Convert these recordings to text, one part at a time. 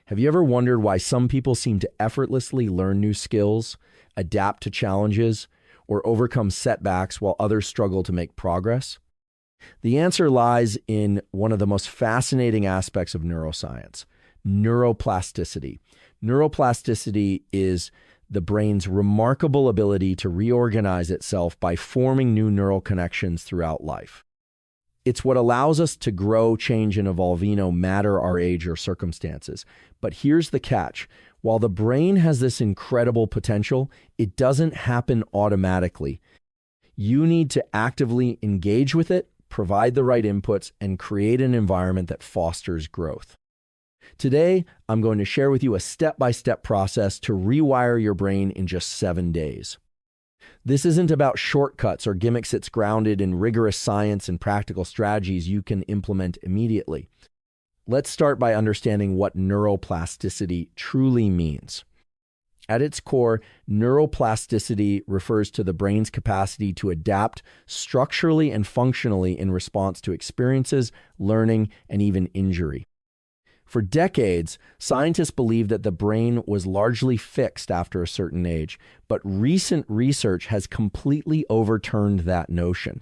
Have you ever wondered why some people seem to effortlessly learn new skills, adapt to challenges, or overcome setbacks while others struggle to make progress? The answer lies in one of the most fascinating aspects of neuroscience, neuroplasticity. Neuroplasticity is the brain's remarkable ability to reorganize itself by forming new neural connections throughout life. It's what allows us to grow, change, and evolve, no matter our age or circumstances. But here's the catch. While the brain has this incredible potential, it doesn't happen automatically. You need to actively engage with it, provide the right inputs, and create an environment that fosters growth. Today, I'm going to share with you a step-by-step process to rewire your brain in just 7 days. This isn't about shortcuts or gimmicks. It's grounded in rigorous science and practical strategies you can implement immediately. Let's start by understanding what neuroplasticity truly means. At its core, neuroplasticity refers to the brain's capacity to adapt structurally and functionally in response to experiences, learning, and even injury. For decades, scientists believed that the brain was largely fixed after a certain age, but recent research has completely overturned that notion.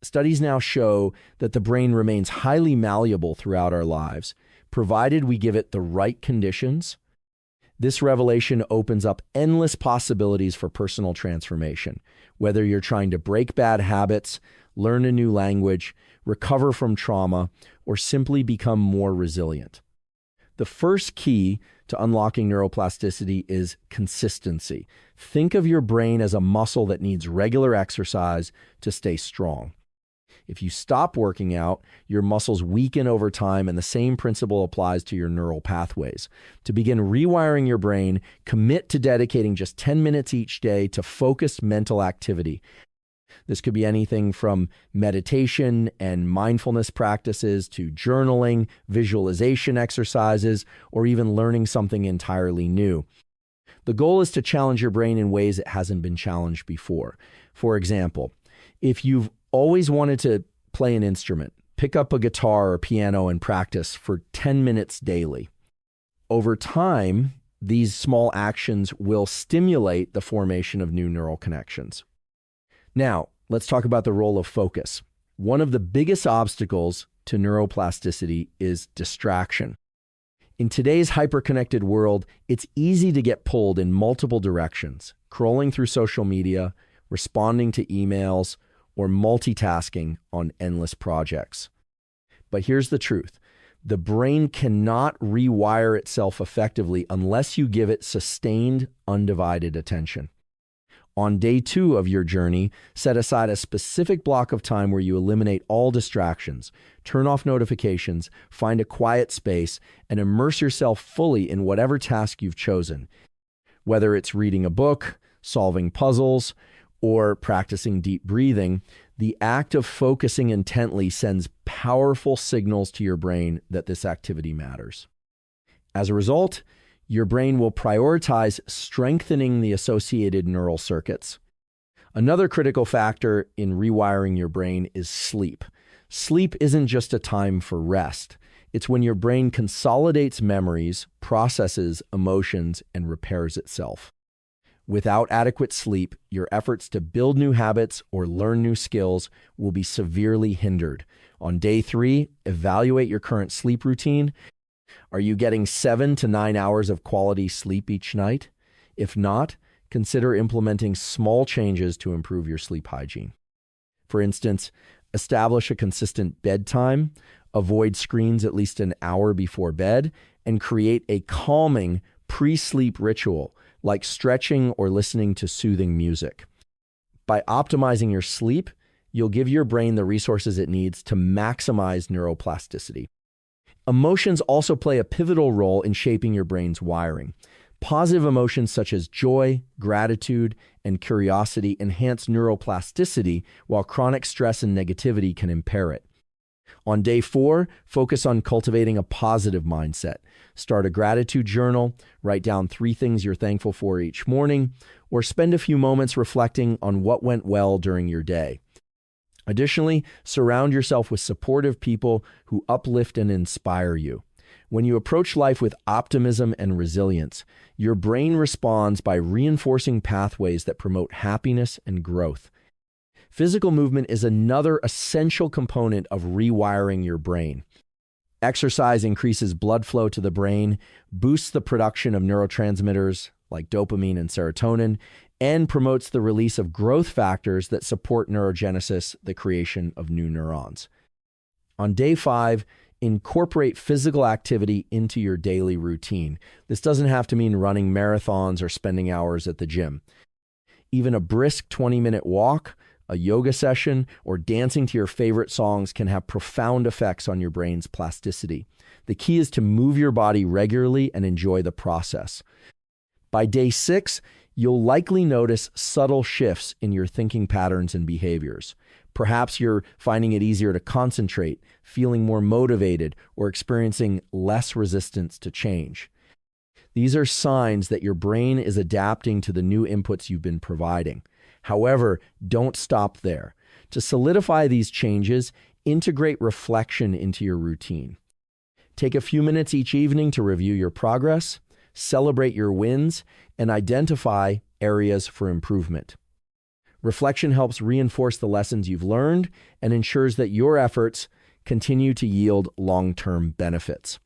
Studies now show that the brain remains highly malleable throughout our lives, provided we give it the right conditions. This revelation opens up endless possibilities for personal transformation, whether you're trying to break bad habits, learn a new language, recover from trauma, or simply become more resilient. The first key to unlocking neuroplasticity is consistency. Think of your brain as a muscle that needs regular exercise to stay strong. If you stop working out, your muscles weaken over time, and the same principle applies to your neural pathways. To begin rewiring your brain, commit to dedicating just 10 minutes each day to focused mental activity. This could be anything from meditation and mindfulness practices to journaling, visualization exercises, or even learning something entirely new. The goal is to challenge your brain in ways it hasn't been challenged before. For example, if you've always wanted to play an instrument, pick up a guitar or piano and practice for 10 minutes daily. Over time, these small actions will stimulate the formation of new neural connections. Now, let's talk about the role of focus. One of the biggest obstacles to neuroplasticity is distraction. In today's hyper-connected world, it's easy to get pulled in multiple directions, scrolling through social media, responding to emails, or multitasking on endless projects. But here's the truth. The brain cannot rewire itself effectively unless you give it sustained, undivided attention. On day 2 of your journey, set aside a specific block of time where you eliminate all distractions, turn off notifications, find a quiet space, and immerse yourself fully in whatever task you've chosen. Whether it's reading a book, solving puzzles, or practicing deep breathing, the act of focusing intently sends powerful signals to your brain that this activity matters. As a result, your brain will prioritize strengthening the associated neural circuits. Another critical factor in rewiring your brain is sleep. Sleep isn't just a time for rest. It's when your brain consolidates memories, processes emotions, and repairs itself. Without adequate sleep, your efforts to build new habits or learn new skills will be severely hindered. On day 3, evaluate your current sleep routine. Are you getting 7 to 9 hours of quality sleep each night? If not, consider implementing small changes to improve your sleep hygiene. For instance, establish a consistent bedtime, avoid screens at least an hour before bed, and create a calming pre-sleep ritual like stretching or listening to soothing music. By optimizing your sleep, you'll give your brain the resources it needs to maximize neuroplasticity. Emotions also play a pivotal role in shaping your brain's wiring. Positive emotions such as joy, gratitude, and curiosity enhance neuroplasticity, while chronic stress and negativity can impair it. On day 4, focus on cultivating a positive mindset. Start a gratitude journal, write down 3 things you're thankful for each morning, or spend a few moments reflecting on what went well during your day. Additionally, surround yourself with supportive people who uplift and inspire you. When you approach life with optimism and resilience, your brain responds by reinforcing pathways that promote happiness and growth. Physical movement is another essential component of rewiring your brain. Exercise increases blood flow to the brain, boosts the production of neurotransmitters like dopamine and serotonin, and promotes the release of growth factors that support neurogenesis, the creation of new neurons. On day 5, incorporate physical activity into your daily routine. This doesn't have to mean running marathons or spending hours at the gym. Even a brisk 20-minute walk, a yoga session, or dancing to your favorite songs can have profound effects on your brain's plasticity. The key is to move your body regularly and enjoy the process. By day 6, you'll likely notice subtle shifts in your thinking patterns and behaviors. Perhaps you're finding it easier to concentrate, feeling more motivated, or experiencing less resistance to change. These are signs that your brain is adapting to the new inputs you've been providing. However, don't stop there. To solidify these changes, integrate reflection into your routine. Take a few minutes each evening to review your progress, celebrate your wins, and identify areas for improvement. Reflection helps reinforce the lessons you've learned and ensures that your efforts continue to yield long-term benefits.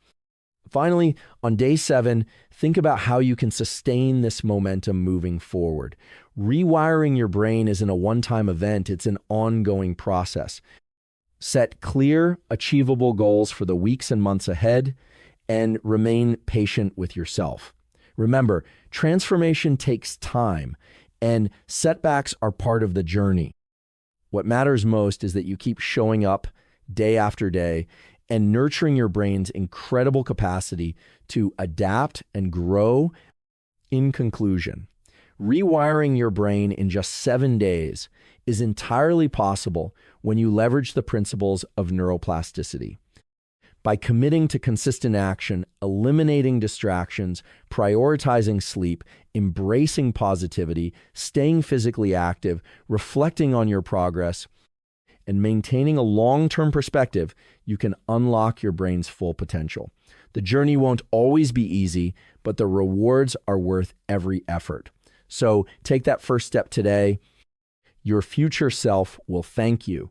Finally, on day 7, think about how you can sustain this momentum moving forward. Rewiring your brain isn't a one-time event, it's an ongoing process. Set clear, achievable goals for the weeks and months ahead, and remain patient with yourself. Remember, transformation takes time, and setbacks are part of the journey. What matters most is that you keep showing up day after day and nurturing your brain's incredible capacity to adapt and grow. In conclusion, rewiring your brain in just 7 days is entirely possible when you leverage the principles of neuroplasticity. By committing to consistent action, eliminating distractions, prioritizing sleep, embracing positivity, staying physically active, reflecting on your progress, and maintaining a long-term perspective, you can unlock your brain's full potential. The journey won't always be easy, but the rewards are worth every effort. So take that first step today. Your future self will thank you.